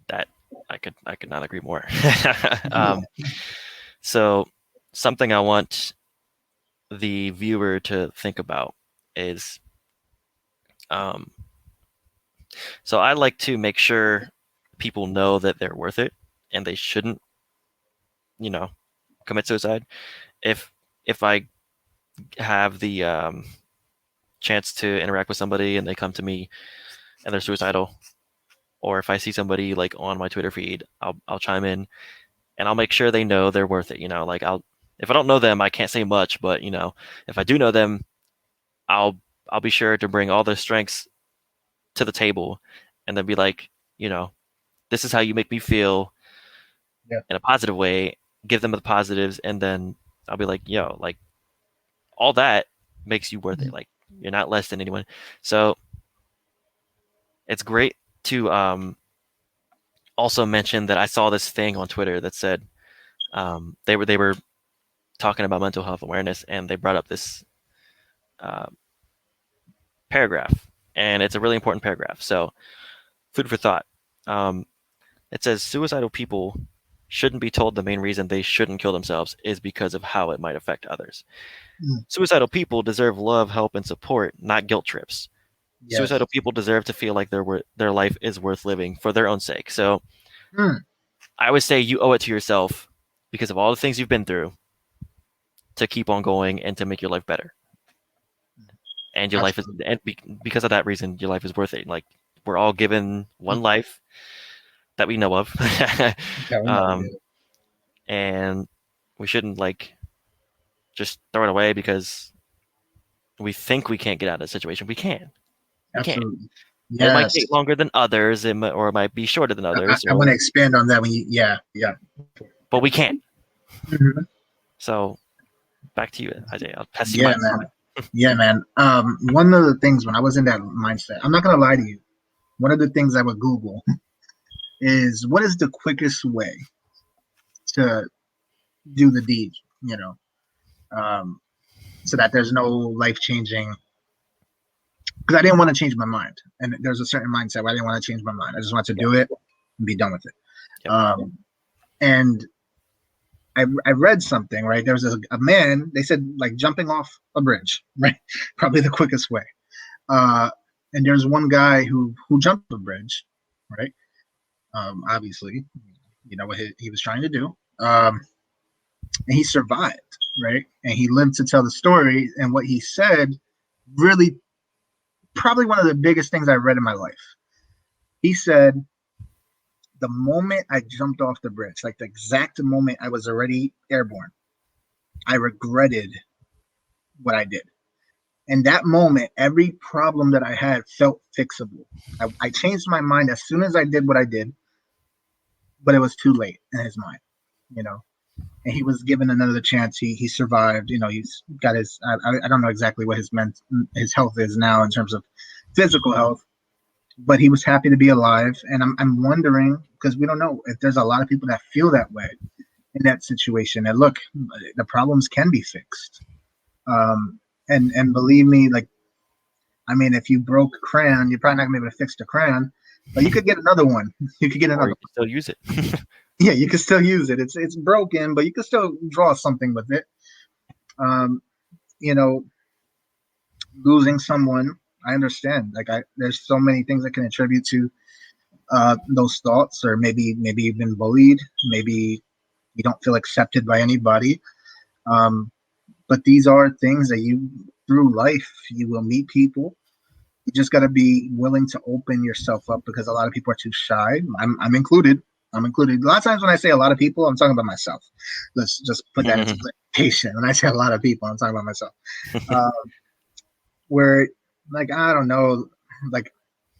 That I could not agree more. um, so something I want the viewer to think about is um, so I like to make sure people know that they're worth it and they shouldn't, you know, commit suicide. If if I have the chance to interact with somebody and they come to me and they're suicidal, or if I see somebody like on my Twitter feed, I'll chime in and I'll make sure they know they're worth it. Like if I don't know them, I can't say much, but if I do know them, I'll I'll be sure to bring all their strengths to the table, and then be like, you know, this is how you make me feel Yeah. in a positive way. Give them the positives, and then I'll be like, yo, like all that makes you worth it. Mhm. Like you're not less than anyone. So it's great to also mention that I saw this thing on Twitter that said they were talking about mental health awareness, and they brought up this uh, paragraph, and it's a really important paragraph. So food for thought. Um, it says suicidal people shouldn't be told the main reason they shouldn't kill themselves is because of how it might affect others. Mm. Suicidal people deserve love, help, and support, not guilt trips. Yes. Suicidal people deserve to feel like their life is worth living for their own sake. So Mm. I always say you owe it to yourself because of all the things you've been through to keep on going and to make your life better. And your life is, Absolutely. and because of that reason, your life is worth it. Like we're all given one life that we know of, Yeah, we know. um, and we shouldn't like just throw it away because we think we can't get out of the situation. We can. We can. Absolutely. It might Yes. take longer than others, or it might be shorter than others, I want or to expand on that when you, yeah, yeah. but we can. Mhm. So back to you, Isaiah. I'll pass you Yeah, my man. Yeah, man. One of the things when I was in that mindset, I'm not gonna lie to you. One of the things I would Google is what is the quickest way to do the deed, you know, um, so that there's no life changing. Because I didn't want to change my mind, and there's a certain mindset where I didn't want to change my mind. I just wanted to Yep. do it and be done with it. Yep. And I read something, right? There was a man, they said like jumping off a bridge, right? Probably the quickest way. Uh, and there's one guy who jumped the bridge, right? Obviously, you know what he was trying to do. And he survived, right? And he lived to tell the story. And what he said really, probably one of the biggest things I read in my life. He said, the moment I jumped off the bridge, like the exact moment I was already airborne, I regretted what I did. In that moment, every problem that I had felt fixable. I changed my mind as soon as I did what I did, but it was too late in his mind, you know. And he was given another chance. He survived. You know, he's got his. I don't know exactly what his health is now in terms of physical health, but he was happy to be alive. And I'm wondering because we don't know if there's a lot of people that feel that way in that situation. And look, the problems can be fixed. Um, and believe me, like I mean, if you broke a crayon, you're probably not gonna be able to fix the crayon, but you could get another one. You could get Or another you can still use it. yeah, you can still use it. It's broken, but you can still draw something with it. Um, you know, losing someone, I understand. Like there's so many things that can attribute to those thoughts, or maybe you've been bullied, maybe you don't feel accepted by anybody. Um, but these are things that you through life you will meet people. You just got to be willing to open yourself up because a lot of people are too shy. I'm included. I'm included. A lot of times when I say a lot of people, I'm talking about myself. Let's just put that into clarification. When I say a lot of people, I'm talking about myself. Uh, where, like, I don't know, like,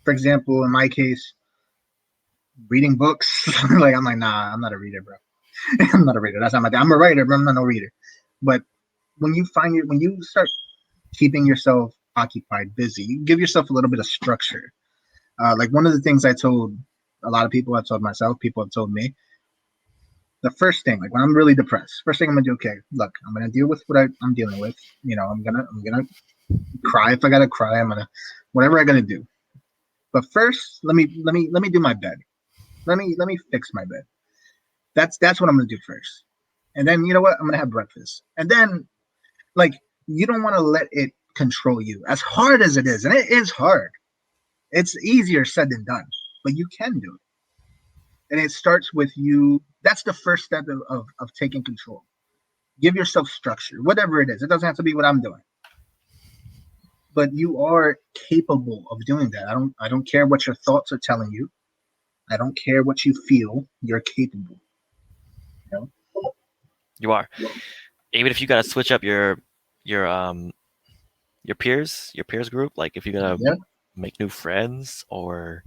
for example, in my case, reading books, like, I'm like, nah, I'm not a reader, bro. I'm not a reader. That's not my thing. I'm a writer, but I'm not no reader. But when you start keeping yourself occupied, busy, you give yourself a little bit of structure. Like one of the things I told a lot of people, I've told myself, people have told me, the first thing, like when I'm really depressed, first thing I'm gonna do, okay, look, I'm gonna deal with what I'm dealing with. You know, I'm gonna cry if I gotta cry. I'm gonna whatever I gotta do. But first, let me do my bed. Let me fix my bed. That's what I'm gonna do first. And then you know what? I'm gonna have breakfast. And then like you don't want to let it control you as hard as it is, and it is hard. It's easier said than done, but you can do it. And it starts with you. That's the first step of taking control. Give yourself structure, whatever it is. It doesn't have to be what I'm doing, but you are capable of doing that. I don't care what your thoughts are telling you. I don't care what you feel. You're capable. You You are. Even if you got to switch up your your peers group. Like if you're gonna Yeah, make new friends or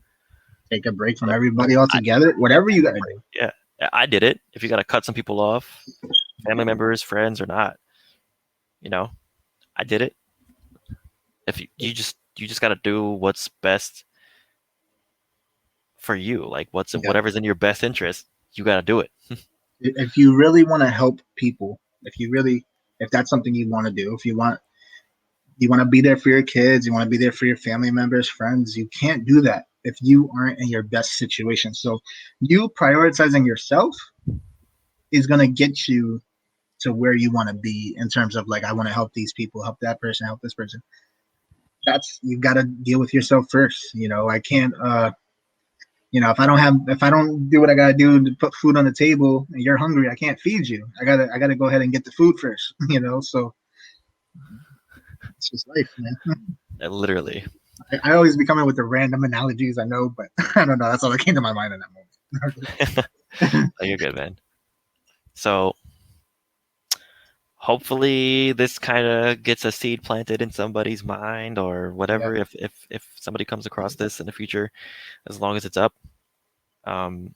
take a break from what, everybody I, altogether. Whatever you gotta do. yeah, I did it. If you gotta cut some people off, family members, friends or not, you know, I did it. If you just gotta do what's best for you, like Yeah. whatever's in your best interest, you gotta do it. If you really want to help people, if that's something you want to do, if you want to be there for your kids, you want to be there for your family members, friends, you can't do that if you aren't in your best situation. So you prioritizing yourself is going to get you to where you want to be in terms of like, I want to help these people, help that person, help this person. That's, you got to deal with yourself first. I can't, if I don't do what I got to do to put food on the table and you're hungry, I can't feed you. I got to go ahead and get the food first, so it's just life, man. Literally. I always be coming with the random analogies, I know, but I don't know. That's all that came to my mind in that moment. Oh, you're good, man. So hopefully this kind of gets a seed planted in somebody's mind or Yeah, whatever. If somebody comes across this in the future, as long as it's up, um,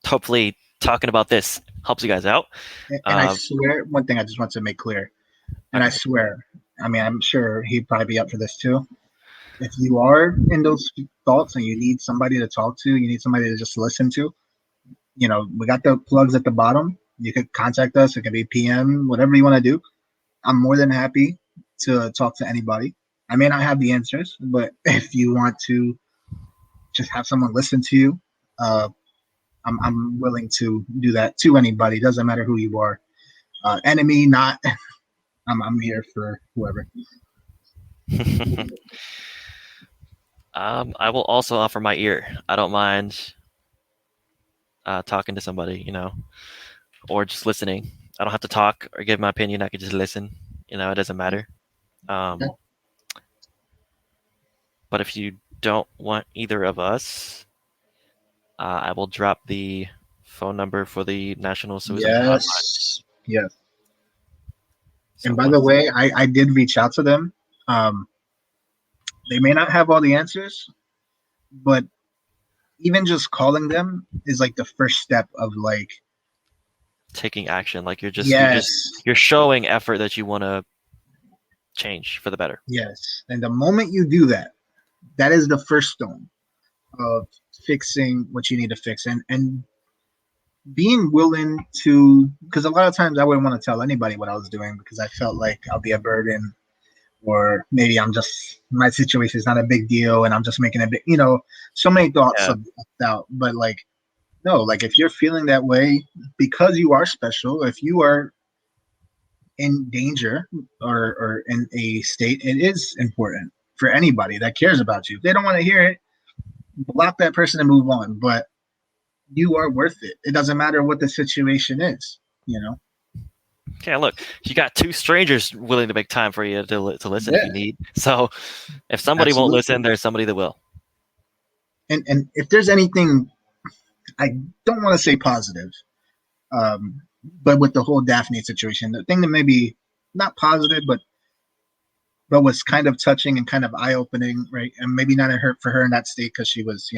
hopefully talking about this helps you guys out. and I Uh, swear, one thing I just want to make clear, and I okay. swear, I mean, I'm sure he'd probably be up for this too. If you are in those thoughts and you need somebody to talk to, you need somebody to just listen to, we got the plugs at the bottom. You could contact us. It can be PM, whatever you want to do. I'm more than happy to talk to anybody. I may not have the answers, but if you want to just have someone listen to you, uh, I'm willing to do that to anybody. Doesn't matter who you are, enemy, not. I'm here for whoever. I will also offer my ear. I don't mind talking to somebody, or just listening. I don't have to talk or give my opinion. I could just listen. It doesn't matter. Okay. Um, but if you don't want either of us, I will drop the phone number for the National Suicide Hotline. Yes, yes. So And by the once, way, I did reach out to them. Um, they may not have all the answers, but even just calling them is like the first step of like, taking action, like yes, you're showing effort that you want to change for the better. yes. And the moment you do that, that is the first stone of fixing what you need to fix. And being willing to, because a lot of times I wouldn't want to tell anybody what I was doing because I felt like I'll be a burden, or maybe I'm just, my situation is not a big deal and I'm just making a big, so many thoughts Yeah, of doubt. But like, no, like if you're feeling that way because you are special, if you are in danger, or in a state, it is important for anybody that cares about you. If they don't want to hear it, block that person and move on. But you are worth it. It doesn't matter what the situation is, you know? okay. Look, you got two strangers willing to make time for you to listen if Yeah, you need. So if somebody won't absolutely. listen, there's somebody that will. And if there's anything, I don't want to say positive, but with the whole Daphne situation, the thing that maybe not positive, but was kind of touching and kind of eye opening, right? And maybe not for her in that state because she was,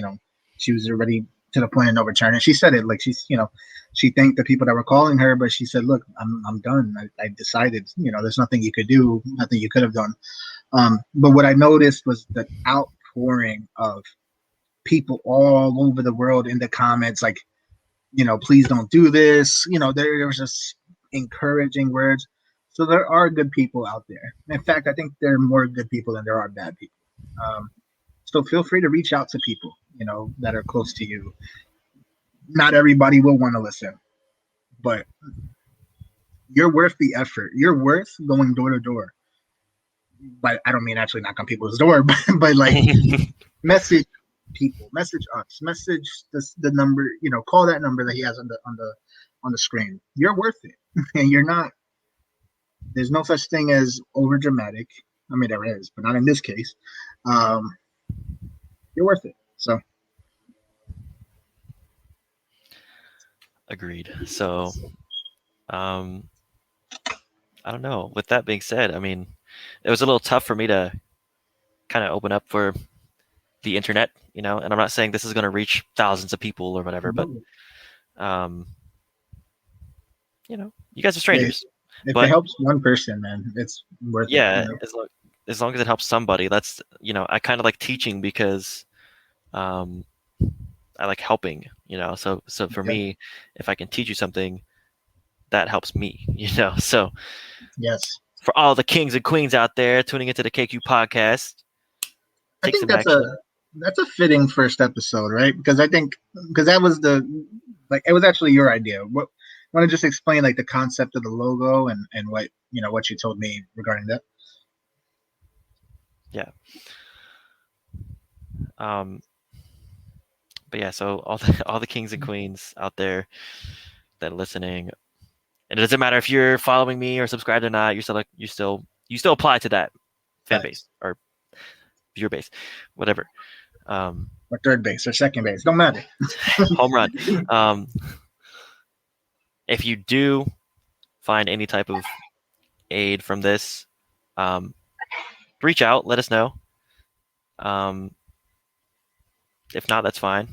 she was already to the point of no return. And she said it like she thanked the people that were calling her, but she said, "Look, I'm done. I decided. There's nothing you could do, nothing you could have done." But what I noticed was the outpouring of people all over the world in the comments, like, please don't do this. There was just encouraging words. So there are good people out there. In fact, I think there are more good people than there are bad people. Um, so feel free to reach out to people, that are close to you. Not everybody will want to listen, but you're worth the effort. You're worth going door to door. But I don't mean actually knock on people's door, but like message people, message us, message the number, call that number that he has on the screen. You're worth it. And you're not, there's no such thing as over dramatic. I mean there is, but not in this case. Um, you're worth it. So Agreed. So um, I don't know. With that being said, I mean, it was a little tough for me to kind of open up for the internet, and I'm not saying this is going to reach thousands of people or whatever, but Absolutely. um, you guys are Yeah, strangers. if it But helps one person, man, it's worth it. yeah, as long as it helps somebody, that's I kind of like teaching because um, I like helping. So for Yeah. me, if I can teach you something, that helps me. So Yes. for all the kings and queens out there tuning into the KQ podcast, I take think some action. that's a fitting first episode, right? Because I think because that was the like it was actually your idea. What want to just explain like the concept of the logo and what what you told me regarding that? Yeah. Um, but yeah, so all the kings and queens out there that are listening, and it doesn't matter if you're following me or subscribed or not. You still apply to that fan base Facts. or viewer base, whatever. Um, Or third base or second base, don't matter. home run. Um, if you do find any type of aid from this, um, reach out. Let us know. Um, if not, that's fine.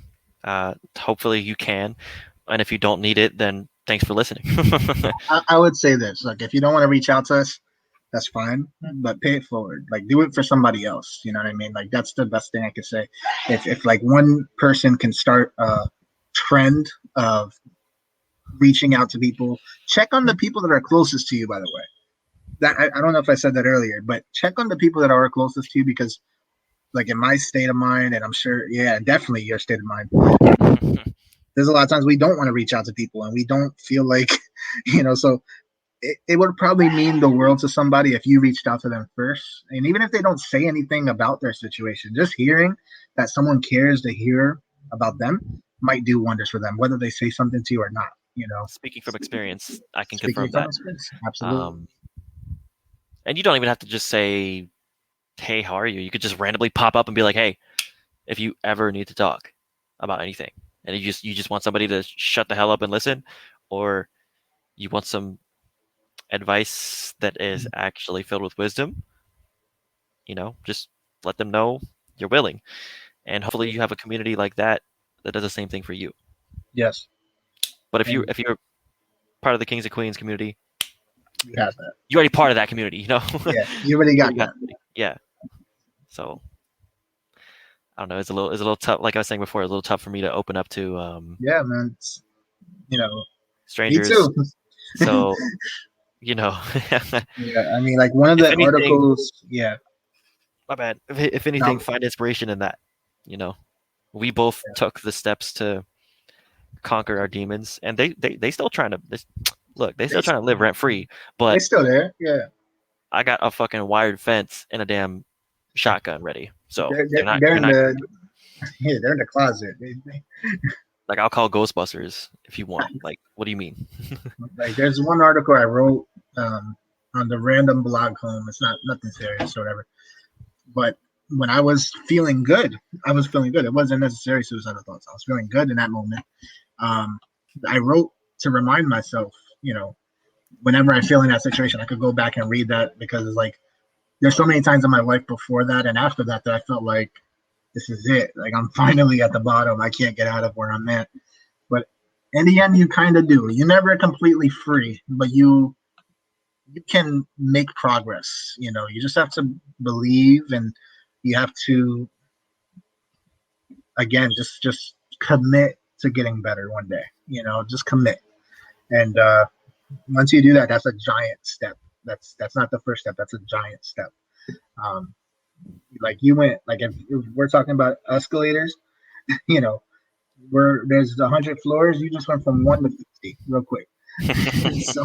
Hopefully you can. And if you don't need it, then thanks for listening. I would say this: like, if you don't want to reach out to us, that's fine, but pay it forward. Like, do it for somebody else. You know what I mean? Like, that's the best thing I could say. If like one person can start a trend of reaching out to people, check on the people that are closest to you. By the way, that I don't know if I said that earlier, but check on the people that are closest to you because, like, in my state of mind, and I'm sure, yeah, definitely your state of mind. There's a lot of times we don't want to reach out to people and we don't feel like, so it would probably mean the world to somebody if you reached out to them first. And even if they don't say anything about their situation, just hearing that someone cares to hear about them might do wonders for them, whether they say something to you or not. Speaking from experience, I can Speaking confirm from that. experience, absolutely. Um, and you don't even have to just say, "Hey, how are you?" You could just randomly pop up and be like, "Hey, if you ever need to talk about anything, and you just want somebody to shut the hell up and listen, or you want some advice that is actually filled with wisdom, just let them know you're willing, and hopefully you have a community like that that does the same thing for you. Yes, But if you and if you're part of the Kings and Queens community, you have that. you're already part of that community. Yeah, you already You got already got that. somebody. Yeah. So I don't know. It's a little tough. Like I was saying before, it's a little tough for me to open up to Yeah, man. You know, me strangers. too. So Yeah, I mean, like one of if the anything, articles. Yeah, my bad. If anything, now, find inspiration in that. You know, we both took the steps to conquer our demons, and they still trying to look. They they still trying to live rent free, they but still there. Yeah, I got a fucking wired fence and a damn shotgun ready, so they're they're they're, not they're they're in not the yeah they're in the closet. like I'll call Ghostbusters if you want. Like, what do you mean? Like there's one article I wrote on the random blog home. It's not nothing serious or whatever. But when I was feeling good, I was feeling good. It wasn't necessarily suicidal thoughts. I was feeling good in that moment. Um, I wrote to remind myself, whenever I feel in that situation, I could go back and read that because it's like there's so many times in my life before that and after that that I felt like this is it. Like I'm finally at the bottom. I can't get out of where I'm at. But in the end, you kind of do. You're never completely free, but you can make progress. You just have to believe, and you have to again just commit to getting better one day. Just commit. And once you do that, that's a giant step. That's not the first step. That's a giant step. Um, like you went like if we're talking about escalators, you know, where there's 100 floors, you just went from 1 to 50 real quick. so,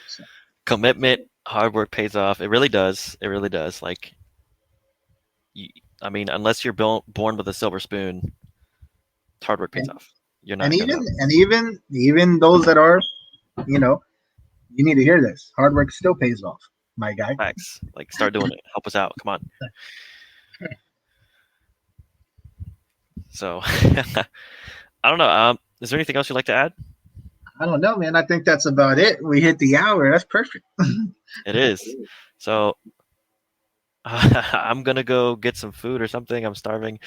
so Commitment, hard work pays off. It really does. It really does. Like, you, I mean, unless you're born with a silver spoon, hard work pays and, off. You're and not even gonna and even even those that are, you know, you need to hear this. Hard work still pays off, my guy. facts. Like, start doing it. Help us out. Come on. So, I don't know. Is there anything else you'd like to add? I don't know, man. I think that's about it. We hit the hour. That's perfect. It is. So I'm gonna go get some food or something. I'm starving.